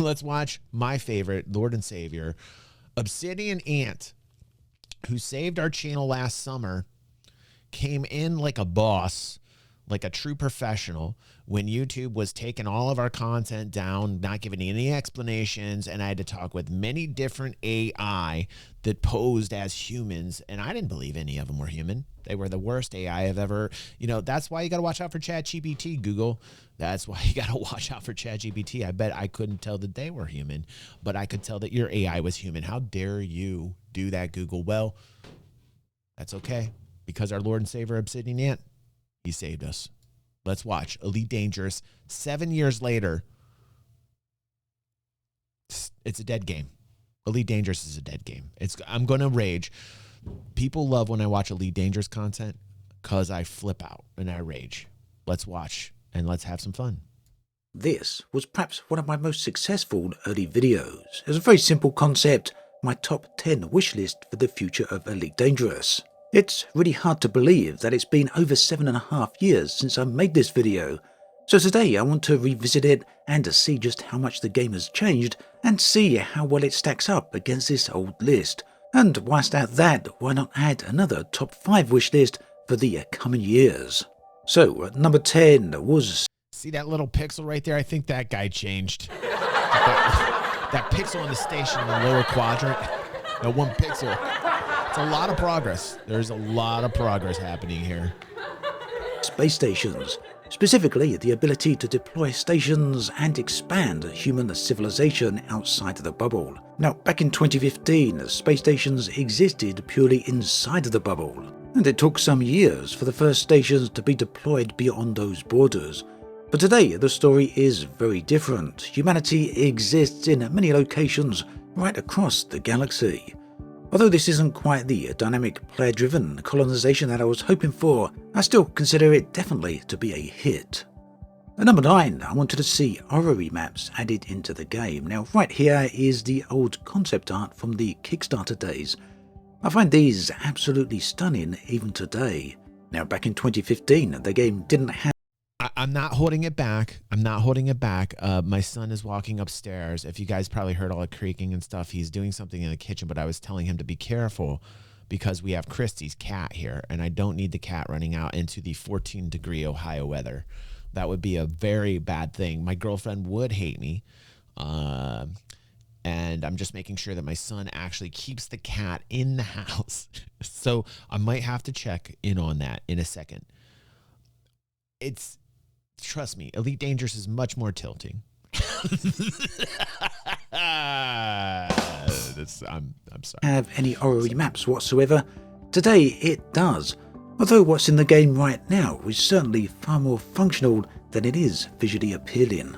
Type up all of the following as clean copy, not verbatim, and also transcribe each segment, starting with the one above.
let's watch my favorite Lord and Savior, Obsidian Ant, who saved our channel last summer, came in like a boss, like a true professional, when YouTube was taking all of our content down, not giving any explanations, and I had to talk with many different AI that posed as humans, and I didn't believe any of them were human. They were the worst AI I've ever, that's why you got to watch out for ChatGPT, Google. That's why you got to watch out for ChatGPT. I bet I couldn't tell that they were human, but I could tell that your AI was human. How dare you do that, Google? Well, that's okay, because our Lord and Savior, Obsidian Ant, he saved us. Let's watch Elite Dangerous. 7 years later, it's a dead game. Elite Dangerous is a dead game. I'm going to rage. People love when I watch Elite Dangerous content because I flip out and I rage. Let's watch and let's have some fun. This was perhaps one of my most successful early videos. It was a very simple concept, my top 10 wish list for the future of Elite Dangerous. It's really hard to believe that it's been over 7.5 years since I made this video. So today I want to revisit it and to see just how much the game has changed and see how well it stacks up against this old list. And whilst at that, why not add another top 5 wish list for the coming years? So at number 10 was... See that little pixel right there? I think that guy changed. that pixel in the station in the lower quadrant, that one pixel. It's a lot of progress. There's a lot of progress happening here. Space stations. Specifically, the ability to deploy stations and expand human civilization outside of the bubble. Now, back in 2015, space stations existed purely inside of the bubble, and it took some years for the first stations to be deployed beyond those borders. But today, the story is very different. Humanity exists in many locations right across the galaxy. Although this isn't quite the dynamic player-driven colonization that I was hoping for, I still consider it definitely to be a hit. At number 9, I wanted to see orrery maps added into the game. Now right here is the old concept art from the Kickstarter days. I find these absolutely stunning even today. Now back in 2015, the game didn't have... I'm not holding it back. I'm not holding it back. My son is walking upstairs. If you guys probably heard all the creaking and stuff, he's doing something in the kitchen, but I was telling him to be careful because we have Christy's cat here, and I don't need the cat running out into the 14-degree Ohio weather. That would be a very bad thing. My girlfriend would hate me, and I'm just making sure that my son actually keeps the cat in the house. So I might have to check in on that in a second. Trust me, Elite Dangerous is much more tilting. I'm sorry. Have any orrery maps whatsoever? Today it does. Although what's in the game right now is certainly far more functional than it is visually appealing.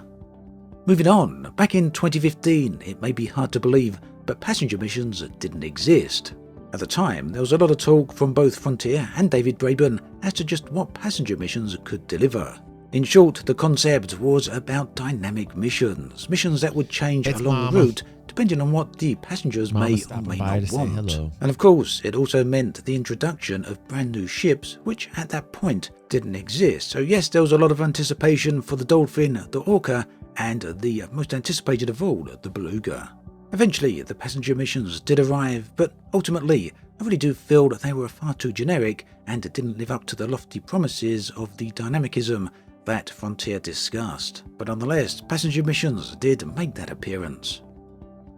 Moving on, back in 2015, it may be hard to believe, but passenger missions didn't exist. At the time, there was a lot of talk from both Frontier and David Braben as to just what passenger missions could deliver. In short, the concept was about dynamic missions that would change along the route depending on what the passengers may or may not want. And of course, it also meant the introduction of brand new ships, which at that point didn't exist. So yes, there was a lot of anticipation for the Dolphin, the Orca, and the most anticipated of all, the Beluga. Eventually, the passenger missions did arrive, but ultimately, I really do feel that they were far too generic and didn't live up to the lofty promises of the dynamicism that Frontier discussed. But nonetheless, passenger missions did make that appearance.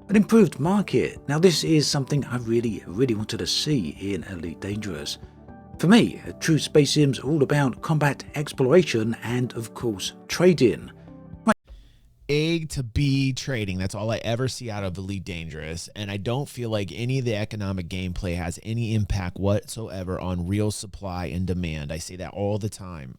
An improved market. Now this is something I really wanted to see in Elite Dangerous. For me, true space sims are all about combat exploration and of course trading. A to B trading. That's all I ever see out of Elite Dangerous. And I don't feel like any of the economic gameplay has any impact whatsoever on real supply and demand. I say that all the time.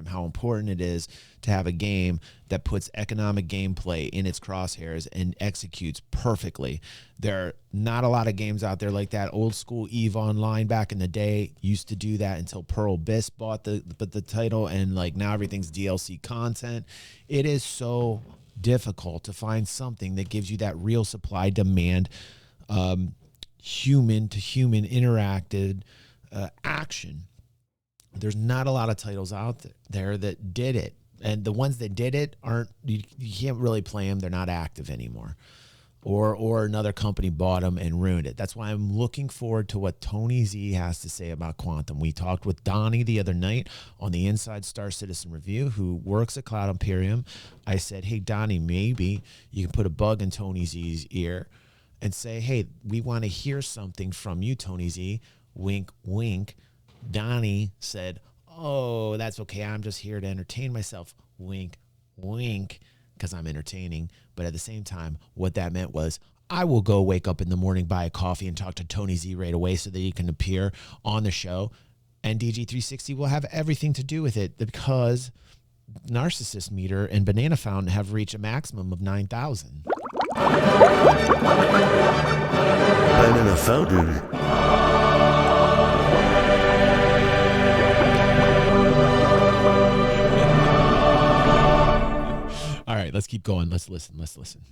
How important it is to have a game that puts economic gameplay in its crosshairs and executes perfectly. There are not a lot of games out there like that. Old school EVE Online back in the day used to do that until Pearl Abyss bought the title, and like now everything's DLC content. It is so difficult to find something that gives you that real supply demand, human to human interacted action. There's not a lot of titles out there that did it. And the ones that did it aren't, you can't really play them. They're not active anymore. Or another company bought them and ruined it. That's why I'm looking forward to what Tony Z has to say about Quantum. We talked with Donnie the other night on the Inside Star Citizen Review, who works at Cloud Imperium. I said, hey, Donnie, maybe you can put a bug in Tony Z's ear and say, hey, we want to hear something from you, Tony Z. Wink, wink. Donnie said, oh, that's okay. I'm just here to entertain myself. Wink, wink, because I'm entertaining. But at the same time, what that meant was I will go wake up in the morning, buy a coffee, and talk to Tony Z right away so that he can appear on the show. And DG360 will have everything to do with it because Narcissist Meter and Banana Fountain have reached a maximum of 9,000. Banana Fountain. All right, let's keep going. Let's listen.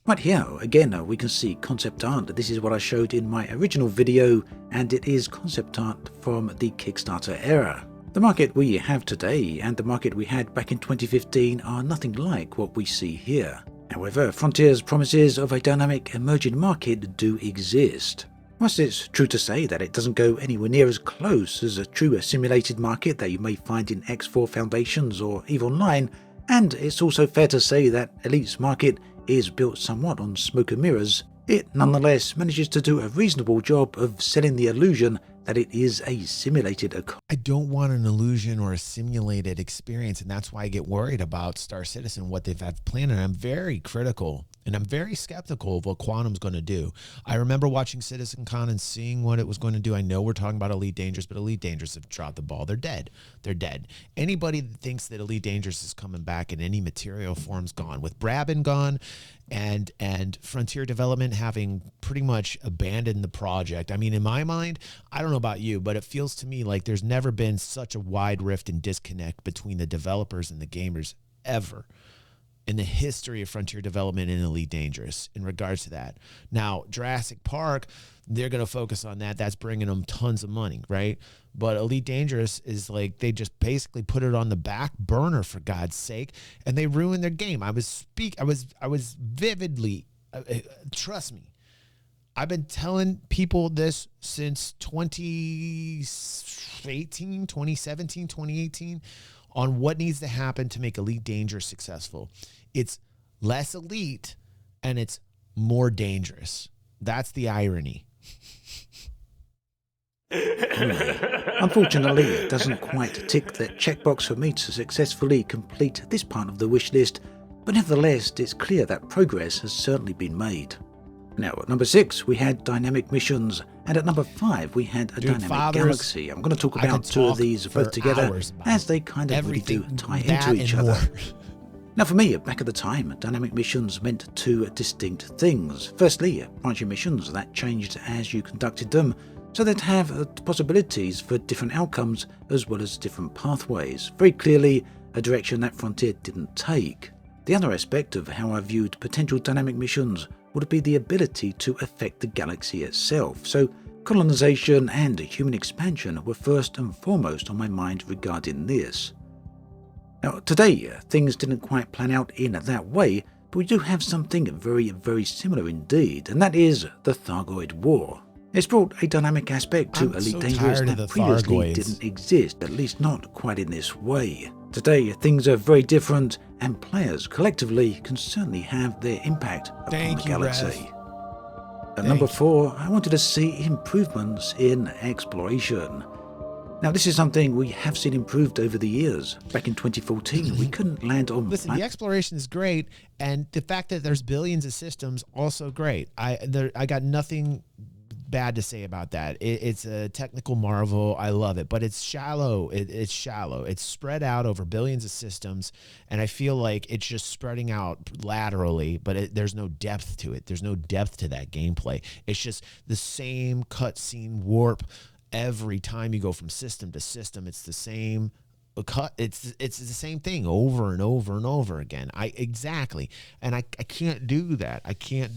Right here, again, we can see concept art. This is what I showed in my original video, and it is concept art from the Kickstarter era. The market we have today and the market we had back in 2015 are nothing like what we see here. However, Frontier's promises of a dynamic emerging market do exist. Whilst it's true to say that it doesn't go anywhere near as close as a true simulated market that you may find in X4 Foundations or EVE Online, and it's also fair to say that Elite's market is built somewhat on smoke and mirrors, it nonetheless manages to do a reasonable job of selling the illusion that it is a simulated economy. I don't want an illusion or a simulated experience, and that's why I get worried about Star Citizen, what they've had planned, and I'm very critical. And I'm very skeptical of what Quantum's going to do. I remember watching CitizenCon and seeing what it was going to do. I know we're talking about Elite Dangerous, but Elite Dangerous have dropped the ball. They're dead. They're dead. Anybody that thinks that Elite Dangerous is coming back in any material form's gone. With Brabin gone and Frontier Development having pretty much abandoned the project. I mean, in my mind, I don't know about you, but it feels to me like there's never been such a wide rift and disconnect between the developers and the gamers ever in the history of Frontier Development and Elite Dangerous in regards to that. Now, Jurassic Park, they're going to focus on that. That's bringing them tons of money, right? But Elite Dangerous is like they just basically put it on the back burner, for God's sake, and they ruined their game. I was vividly, trust me, I've been telling people this since 2017, 2018, on what needs to happen to make Elite Dangerous successful. It's less elite and it's more dangerous. That's the irony. Unfortunately, it doesn't quite tick that checkbox for me to successfully complete this part of the wish list, but nevertheless, it's clear that progress has certainly been made. Now, at number 6, we had dynamic missions, and at number 5, we had a dynamic galaxy. I'm going to talk about two of these both together, as they kind of really do tie into each other. Now, for me, back at the time, dynamic missions meant two distinct things. Firstly, branching missions that changed as you conducted them, so they'd have possibilities for different outcomes as well as different pathways. Very clearly, a direction that Frontier didn't take. The other aspect of how I viewed potential dynamic missions would be the ability to affect the galaxy itself, so colonization and human expansion were first and foremost on my mind regarding this. Now today, things didn't quite plan out in that way, but we do have something very, very similar indeed, and that is the Thargoid War. It's brought a dynamic aspect to Elite Dangerous that previously didn't exist, at least not quite in this way. Today, things are very different, and players collectively can certainly have their impact upon the galaxy. At number 4, I wanted to see improvements in exploration. Now, this is something we have seen improved over the years. Back in 2014, we couldn't land on... Listen, the exploration is great, and the fact that there's billions of systems, also great. I got nothing bad to say about that. It's a technical marvel. I love it, but it's shallow. It's shallow. It's spread out over billions of systems, and I feel like it's just spreading out laterally, but there's no depth to it. There's no depth to that gameplay. It's just the same cutscene warp every time you go from system to system. It's the same it's the same thing over and over and over again. Exactly. And I can't do that. I get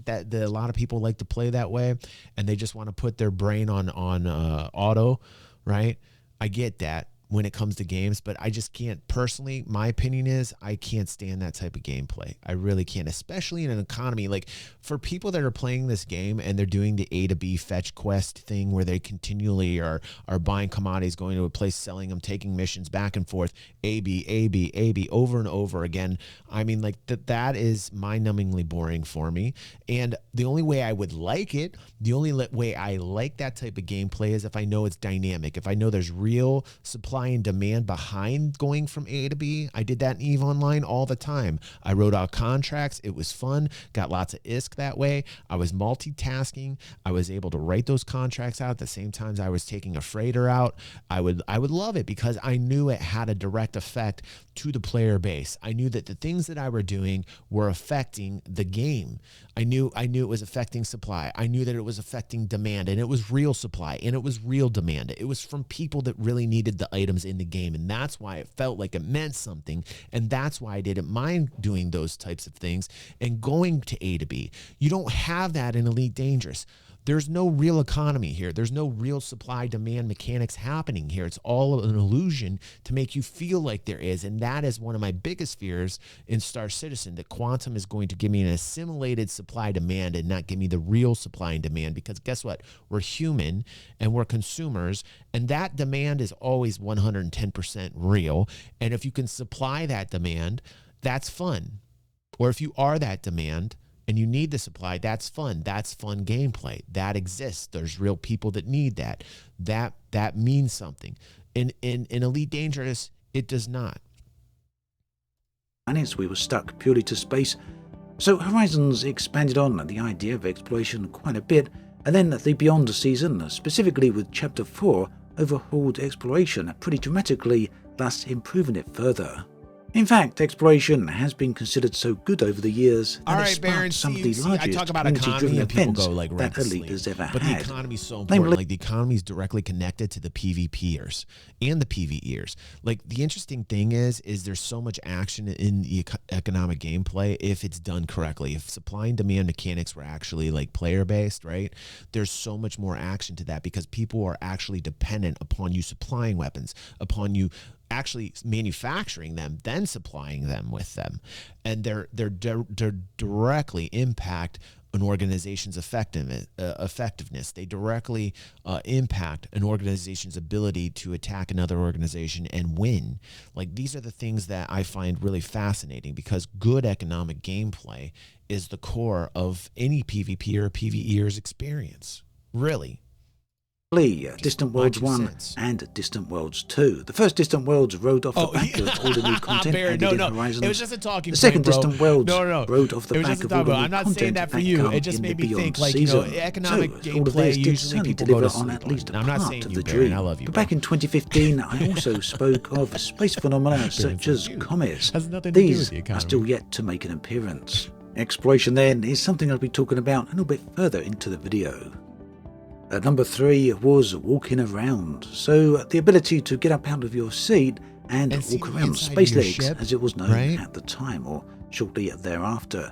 that a lot of people like to play that way and they just want to put their brain on auto, right? I get that. when it comes to games, but I just can't personally. My opinion is I can't stand that type of gameplay. I really can't, especially in an economy. Like for people that are playing this game and they're doing the A to B fetch quest thing where they continually are buying commodities, going to a place, selling them, taking missions back and forth, A, B, over and over again. I mean, like that is mind-numbingly boring for me. And the only way I would like it, the only way I like that type of gameplay is if I know it's dynamic, if I know there's real supply and demand behind going from A to B. I did that in EVE Online all the time. I wrote out contracts. It was fun. Got lots of ISK that way. I was multitasking. I was able to write those contracts out at the same time as I was taking a freighter out. I would love it because I knew it had a direct effect to the player base. I knew that the things that I were doing were affecting the game. I knew it was affecting supply. I knew that it was affecting demand, and it was real supply and it was real demand. It was from people that really needed the items in the game, and that's why it felt like it meant something, and that's why I didn't mind doing those types of things and going to A to B. You don't have that in Elite Dangerous. There's no real economy here. There's no real supply demand mechanics happening here. It's all an illusion to make you feel like there is. And that is one of my biggest fears in Star Citizen, that Quantum is going to give me an assimilated supply demand and not give me the real supply and demand. Because guess what? We're human and we're consumers, and that demand is always 110% real. And if you can supply that demand, that's fun. Or if you are that demand and you need the supply, that's fun. That's fun gameplay. That exists. There's real people that need that. That means something. In Elite Dangerous, it does not. Planets, we were stuck purely to space. So Horizons expanded on the idea of exploration quite a bit, and then the Beyond season, specifically with Chapter 4, overhauled exploration pretty dramatically, thus improving it further. In fact, exploration has been considered so good over the years that it sparked some of the largest community-driven events that Elite has ever had. But the economy's so important. Like, the economy's directly connected to the PvPers and the PvEers. Like, the interesting thing is there's so much action in the economic gameplay if it's done correctly. If supply and demand mechanics were actually like player-based, right? There's so much more action to that because people are actually dependent upon you supplying weapons, upon you actually manufacturing them, then supplying them with them, and they're directly impact an organization's effectiveness. They directly impact an organization's ability to attack another organization and win. Like, these are the things that I find really fascinating, because good economic gameplay is the core of any PvP or PvEer's experience, really. Distant Worlds 1 and Distant Worlds 2. The first Distant Worlds rode off the back of all the new content added in Horizons. It was just a talking The second point, Distant Worlds rode off the back of all the new I'm not saying content that for you. It just made me think, like, you know, economic gameplay usually people go to on sleep at least on. I'm not saying part of you, the Baron. dream. I love you, But bro. back in 2015, I also spoke of space phenomena such as comets. Has nothing to do with These the are economy. still yet to make an appearance. Exploration then is something I'll be talking about a little bit further into the video. At number 3 was walking around, so the ability to get up out of your seat and walk around, Space Legs as it was known at the time, or shortly thereafter.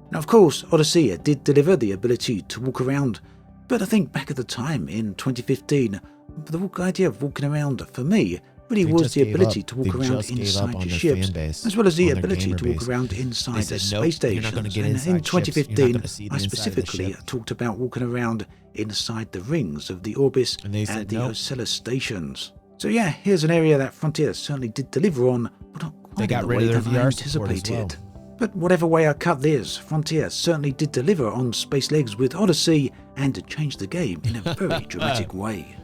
Now, of course, Odyssey did deliver the ability to walk around, but I think back at the time in 2015, the idea of walking around for me really was the ability to walk around inside your ships, as well as the ability to walk around inside the space stations. And in 2015, I specifically talked about walking around inside the rings of the Orbis and the Ocellus stations. So yeah, here's an area that Frontier certainly did deliver on, but not quite in the way that I anticipated. But whatever way I cut this, Frontier certainly did deliver on Space Legs with Odyssey and changed the game in a very dramatic way.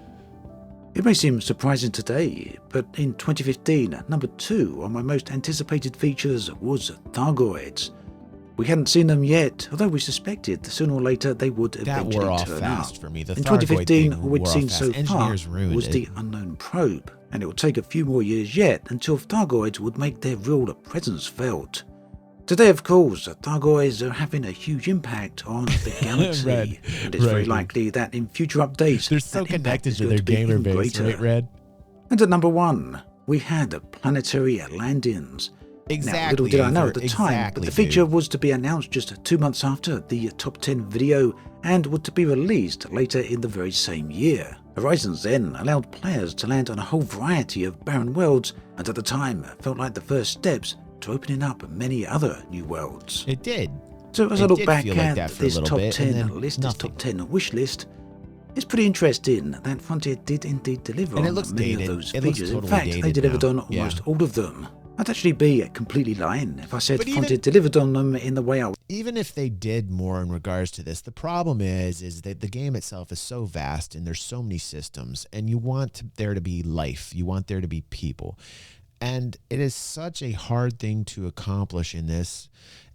It may seem surprising today, but in 2015, number 2 on my most anticipated features was Thargoids. We hadn't seen them yet, although we suspected sooner or later they would eventually turn up. For me. In 2015, all we'd seen so far was the unknown probe, and it would take a few more years yet until Thargoids would make their real presence felt. Today, of course, Thargoids are having a huge impact on the galaxy, and it's very likely that in future updates, they're so connected to their gamer base, right, Red? And at number 1, we had planetary landings. Now, little did I know at the time, but the feature was to be announced just 2 months after the top 10 video and was to be released later in the very same year. Horizons then allowed players to land on a whole variety of barren worlds, and at the time felt like the first steps to opening up many other new worlds. It did. So as I It look did back feel like at that for a this little top bit, and 10 then list, this nothing. top 10 wish list, it's pretty interesting that Frontier did indeed deliver And it on looks many dated. of those It looks features. totally In fact, they dated delivered now. on almost all of them. I'd actually be completely lying if I said But Frontier delivered on them in the way I Even if they did more in regards to this, the problem is that the game itself is so vast and there's so many systems, and you want there to be life. You want there to be people. And it is such a hard thing to accomplish in this.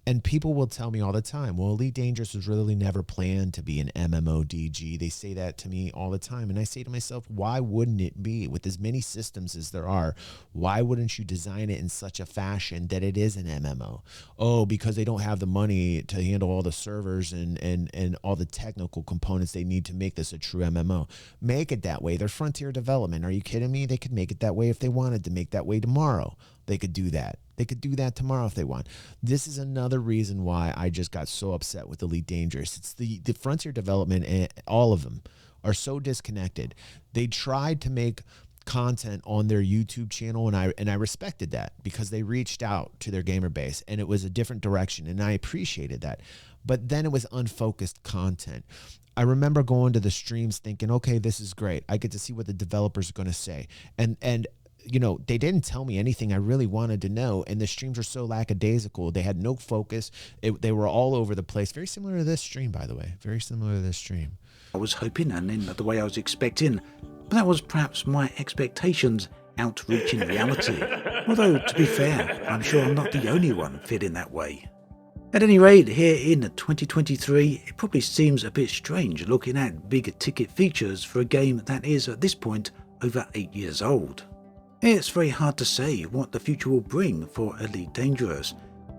And people will tell me all the time, well, Elite Dangerous was really never planned to be an MMODG. They say that to me all the time. And I say to myself, why wouldn't it be? With as many systems as there are, why wouldn't you design it in such a fashion that it is an MMO? Oh, because they don't have the money to handle all the servers and all the technical components they need to make this a true MMO. Make it that way. They're Frontier Development. Are you kidding me? They could make it that way if they wanted to make that way tomorrow. They could do that. They could do that tomorrow if they want. This is another reason why I just got so upset with Elite Dangerous. It's the Frontier Development, and all of them are so disconnected. They tried to make content on their YouTube channel, and I respected that because they reached out to their gamer base, and it was a different direction, and I appreciated that. But then it was unfocused content. I remember going to the streams thinking, okay, this is great. I get to see what the developers are going to say. And you know, they didn't tell me anything I really wanted to know, and the streams were so lackadaisical. They had no focus. They were all over the place. Very similar to this stream, by the way. Very similar to this stream. was hoping and in the way I was expecting. But that was perhaps my expectations outreaching reality. Although, to be fair, I'm sure I'm not the only one feeling that way. At any rate, here in 2023, it probably seems a bit strange looking at big ticket features for a game that is, at this point, over 8 years old. It's very hard to say what the future will bring for Elite Dangerous.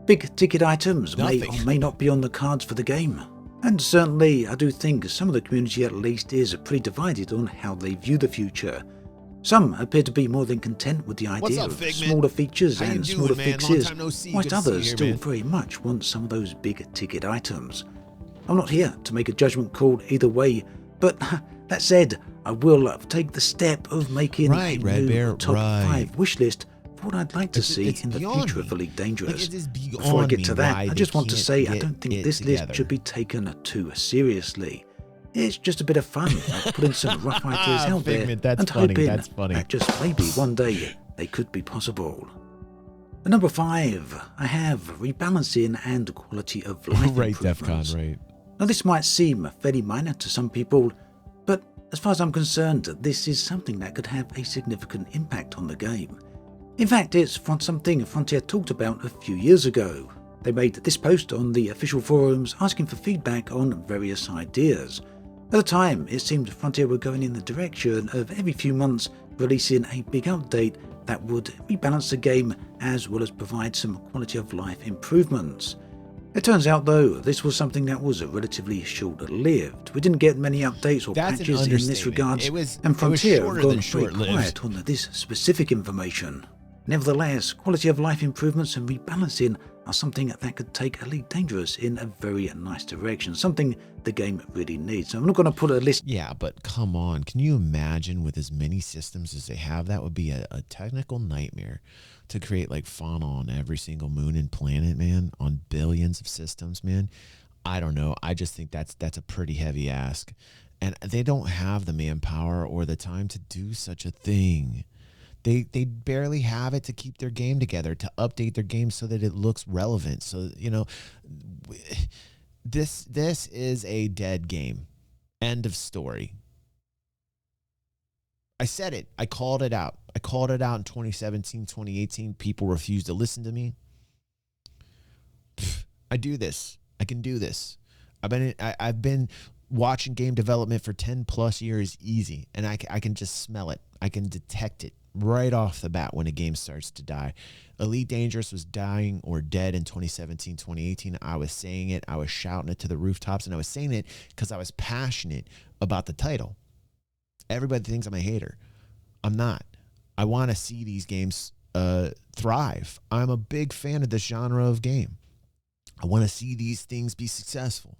Big ticket items may or may not be on the cards for the game. And certainly, I do think some of the community at least is pretty divided on how they view the future. Some appear to be more than content with the idea of smaller features and smaller fixes, whilst others still very much want some of those big ticket items. I'm not here to make a judgment call either way, but that said, I will take the step of making a new top 5 wish list for what I'd like to see in the future of Elite Dangerous. Before I get to that, I just want to say I don't think this list should be taken too seriously. It's just a bit of fun, like putting some rough ideas out there and hoping that just maybe one day they could be possible. At number 5, I have rebalancing and quality of life improvements. Now this might seem fairly minor to some people, but as far as I'm concerned, this is something that could have a significant impact on the game. In fact, it's something Frontier talked about a few years ago. They made this post on the official forums asking for feedback on various ideas. At the time, it seemed Frontier were going in the direction of every few months releasing a big update that would rebalance the game as well as provide some quality of life improvements. It turns out though, this was something that was relatively short-lived. We didn't get many updates or patches in this regard, and Frontier have gone very quiet on this specific information. Nevertheless, quality of life improvements and rebalancing are something that could take Elite Dangerous in a very nice direction, something the game really needs. So I'm not going to put a list. Yeah, but come on. Can you imagine with as many systems as they have? That would be a technical nightmare to create like fauna on every single moon and planet, man, on billions of systems, man. I don't know. I just think that's a pretty heavy ask. And they don't have the manpower or the time to do such a thing. They barely have it to keep their game together, to update their game so that it looks relevant. So, you know, this is a dead game. End of story. I said it. I called it out. I called it out in 2017, 2018. People refused to listen to me. I do this. I can do this. I've been watching game development for 10 plus years easy, and I can just smell it. I can detect it right off the bat when a game starts to die. Elite Dangerous was dying or dead in 2017, 2018. I was saying it. I was shouting it to the rooftops, and I was saying it because I was passionate about the title. Everybody thinks I'm a hater. I'm not. I want to see these games thrive. I'm a big fan of this genre of game. I want to see these things be successful.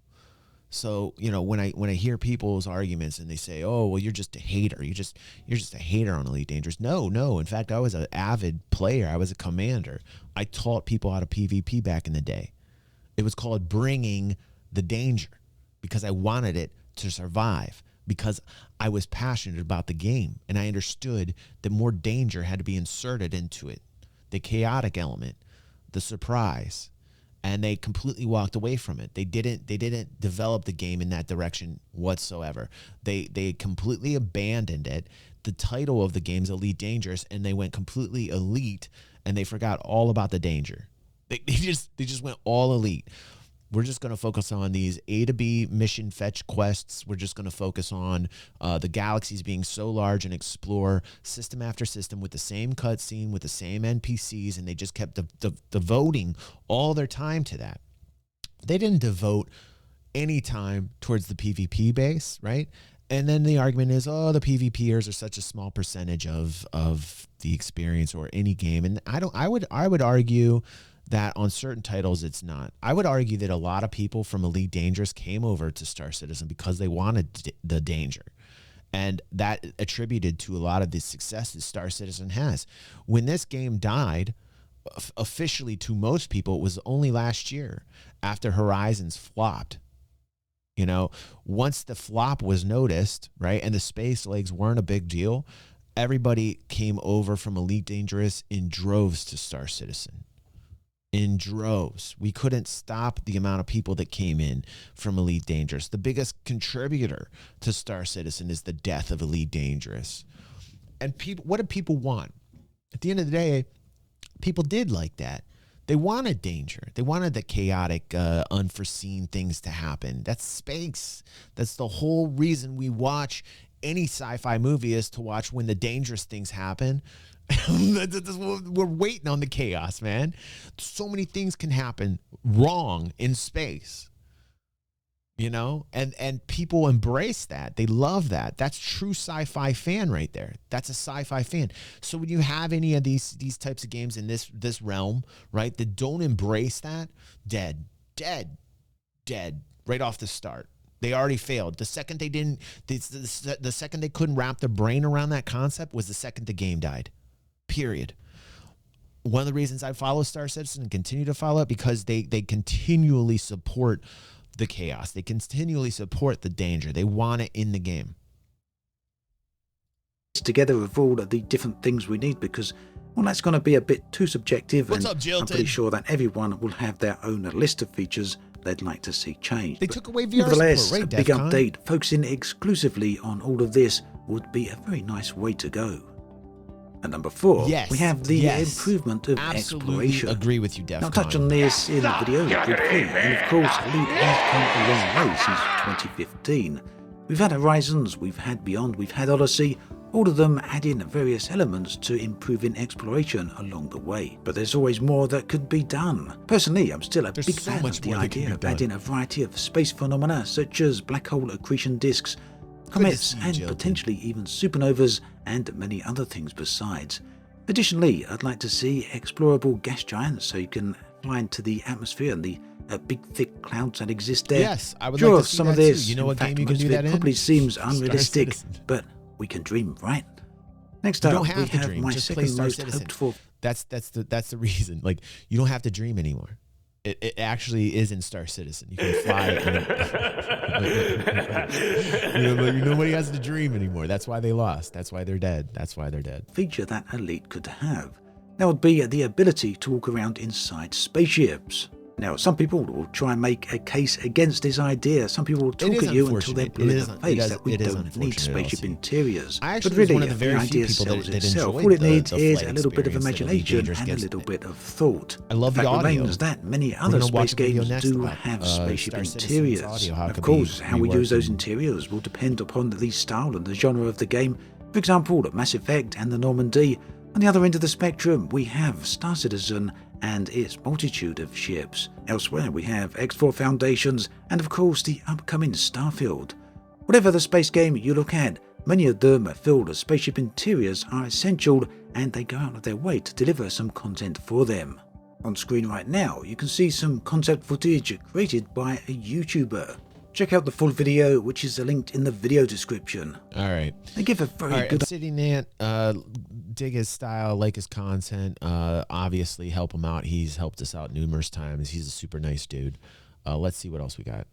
So, you know, when I hear people's arguments and they say, "Oh, well, you're just a hater. You're just a hater on Elite Dangerous." No. In fact, I was an avid player. I was a commander. I taught people how to PvP back in the day. It was called bringing the danger because I wanted it to survive, because I was passionate about the game and I understood that more danger had to be inserted into it. The chaotic element, the surprise. And they completely walked away from it. They didn't develop the game in that direction whatsoever. They completely abandoned it. The title of the game is Elite Dangerous, and they went completely elite, and they forgot all about the danger. They just went all elite. We're just going to focus on these A to B mission fetch quests. We're just going to focus on the galaxies being so large and explore system after system with the same cutscene, with the same NPCs, and they just kept devoting all their time to that. They didn't devote any time towards the PvP base, right? And then the argument is, oh, the PvPers are such a small percentage of the experience or any game. And I would argue that on certain titles it's not. I would argue that a lot of people from Elite Dangerous came over to Star Citizen because they wanted the danger. And that attributed to a lot of the success that Star Citizen has. When this game died, officially to most people, it was only last year after Horizons flopped. You know, once the flop was noticed, right, and the space legs weren't a big deal, everybody came over from Elite Dangerous in droves to Star Citizen. In droves. We couldn't stop the amount of people that came in from Elite Dangerous. The biggest contributor to Star Citizen is the death of Elite Dangerous. And people, what did people want? At the end of the day, people did like that. They wanted danger. They wanted the chaotic, unforeseen things to happen. That's space. That's the whole reason we watch any sci-fi movie, is to watch when the dangerous things happen. We're waiting on the chaos, man. So many things can happen wrong in space, you know, and people embrace that. They love that. That's true sci-fi fan right there. That's a sci-fi fan. So when you have any of these types of games in this realm, right, that don't embrace that, dead right off the start. They already failed. The second they didn't, the second they couldn't wrap their brain around that concept was the second the game died. Period. One of the reasons I follow Star Citizen and continue to follow it, because they continually support the chaos. They continually support the danger. They want it in the game. Together of all of the different things we need, because, well, that's going to be a bit too subjective. What's and up, Jilton? I'm pretty sure that everyone will have their own list of features they'd like to see changed. They took away VR nevertheless, support, right, a big DEFCON? update focusing exclusively on all of this would be a very nice way to go. At number 4, we have the improvement of Absolutely exploration. agree with you, DEFCON. Now, I'll touch on this in the video briefly, and of course, Elite has come a long way since 2015. We've had Horizons, we've had Beyond, we've had Odyssey, all of them adding various elements to improving exploration along the way. But there's always more that could be done. Personally, I'm still a big fan of the idea of adding a variety of space phenomena such as black hole accretion disks, comets, and potentially even supernovas, and many other things besides. Additionally, I'd like to see explorable gas giants, so you can fly into the atmosphere and the big thick clouds that exist there. Yes, I would sure, like to see some that of this, too. You know what in fact, game you can most do of it that in? probably seems unrealistic, Citizen. but we can dream, right? Next You up, don't we have to have dream. my Just play second Star most Citizen. hoped for. That's the reason. Like, you don't have to dream anymore. It actually is in Star Citizen. You can fly. Nobody has to dream anymore. That's why they lost. That's why they're dead. That's why they're dead. Feature that Elite could have. That would be the ability to walk around inside spaceships. Now, some people will try and make a case against this idea. Some people will talk at you until they're blue in the face that we don't need spaceship interiors. But really, one of the very the few idea people sells that itself. enjoyed All it needs the is flight a little bit of experience that Elite imagination Dangerous and a gives. little bit of thought. I love the the fact audio. remains that many We're other gonna watch space a video games next do about, have spaceship Star Citizen's interiors. audio, how it Of could course, be how we use those reworked. interiors will depend upon the style and the genre of the game. For example, Mass Effect and the Normandy. On the other end of the spectrum, we have Star Citizen and its multitude of ships. Elsewhere, we have X4 Foundations and, of course, the upcoming Starfield. Whatever the space game you look at, many of them filled with spaceship interiors are essential, and they go out of their way to deliver some content for them. On screen right now, you can see some concept footage created by a YouTuber. check out the full video, which is linked in the video description. All right. They give a very All right, good... Obsidian Ant, dig his style, like his content. Obviously, help him out. He's helped us out numerous times. He's a super nice dude. Let's see what else we got.